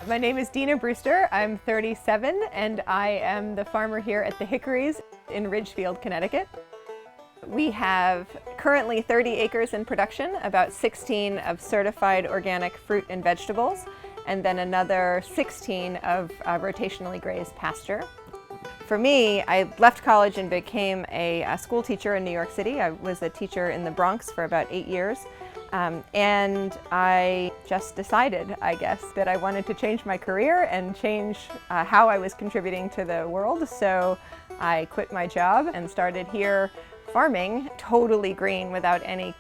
My name is Dina Brewster. I'm 37 and I am the farmer here at the Hickories in Ridgefield, Connecticut. We have currently 30 acres in production, about 16 of certified organic fruit and vegetables, and then another 16 of rotationally grazed pasture. For me, I left college and became a school teacher in New York City. I was a teacher in the Bronx for about 8 years. And I just decided, I guess, that I wanted to change my career and change how I was contributing to the world. So I quit my job and started here farming, totally green, without any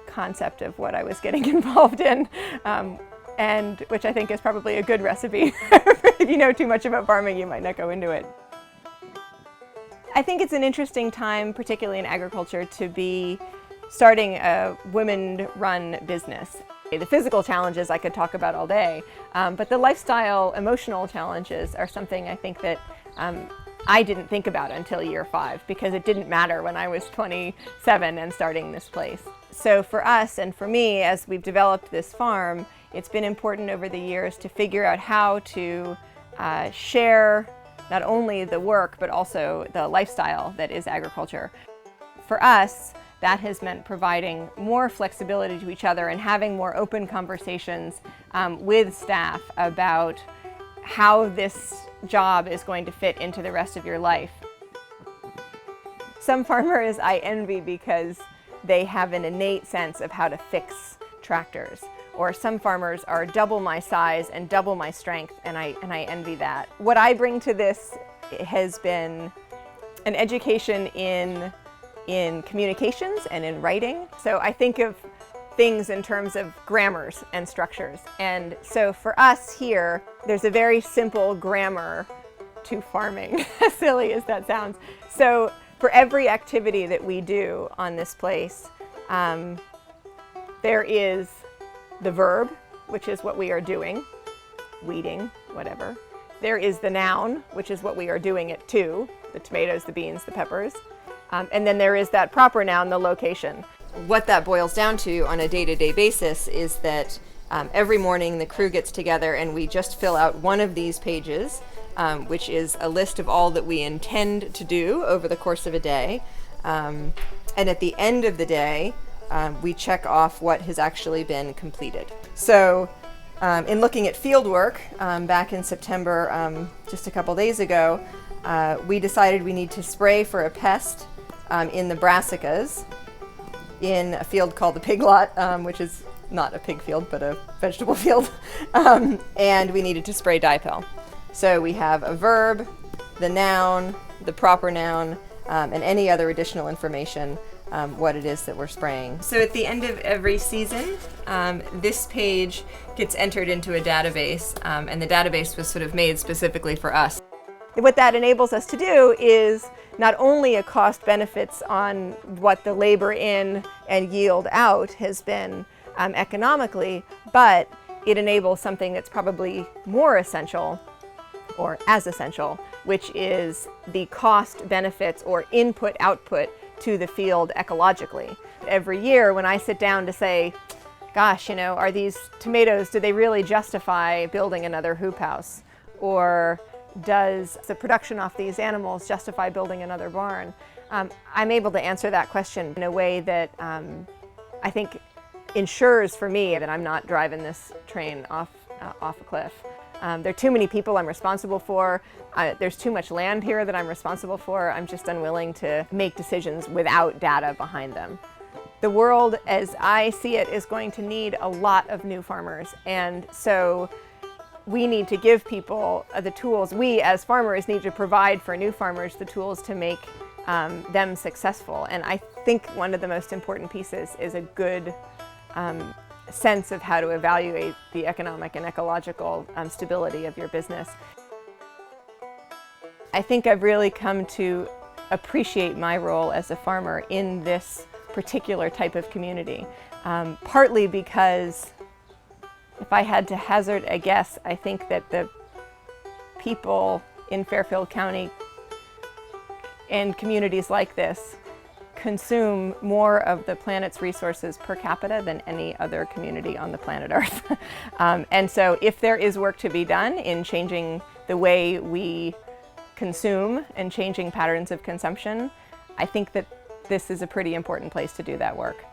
concept of what I was getting involved in, and which I think is probably a good recipe. If you know too much about farming, you might not go into it. I think it's an interesting time, particularly in agriculture, to be starting a women-run business. The physical challenges I could talk about all day, but the lifestyle, emotional challenges are something I think that I didn't think about until year 5, because it didn't matter when I was 27 and starting this place. So for us and for me, as we've developed this farm, it's been important over the years to figure out how to share not only the work, but also the lifestyle that is agriculture. For us, that has meant providing more flexibility to each other and having more open conversations with staff about how this job is going to fit into the rest of your life. Some farmers I envy because they have an innate sense of how to fix tractors. Or some farmers are double my size and double my strength, and I envy that. What I bring to this has been an education in communications and in writing. So I think of things in terms of grammars and structures. And so for us here, there's a very simple grammar to farming, as silly as that sounds. So for every activity that we do on this place, there is the verb, which is what we are doing, weeding, whatever. There is the noun, which is what we are doing it to, the tomatoes, the beans, the peppers. And then there is that proper noun, the location. What that boils down to on a day-to-day basis is that every morning the crew gets together and we just fill out one of these pages, which is a list of all that we intend to do over the course of a day. And at the end of the day, we check off what has actually been completed. So in looking at field work back in September, just a couple days ago, we decided we need to spray for a pest in the brassicas in a field called the pig lot, which is not a pig field, but a vegetable field. And we needed to spray dipel. So we have a verb, the noun, the proper noun, and any other additional information, what it is that we're spraying. So at the end of every season, this page gets entered into a database, and the database was sort of made specifically for us. What that enables us to do is not only a cost benefits on what the labor in and yield out has been economically, but it enables something that's probably more essential, or as essential, which is the cost benefits or input-output to the field ecologically. Every year when I sit down to say, gosh, you know, are these tomatoes, do they really justify building another hoop house? Or does the production off these animals justify building another barn? I'm able to answer that question in a way that I think ensures for me that I'm not driving this train off a cliff. There are too many people I'm responsible for. There's too much land here that I'm responsible for. I'm just unwilling to make decisions without data behind them. The world, as I see it, is going to need a lot of new farmers, and so we need to give people the tools. We as farmers need to provide for new farmers the tools to make them successful. And I think one of the most important pieces is a good sense of how to evaluate the economic and ecological stability of your business. I think I've really come to appreciate my role as a farmer in this particular type of community, partly because if I had to hazard a guess, I think that the people in Fairfield County and communities like this consume more of the planet's resources per capita than any other community on the planet Earth. And so if there is work to be done in changing the way we consume and changing patterns of consumption, I think that this is a pretty important place to do that work.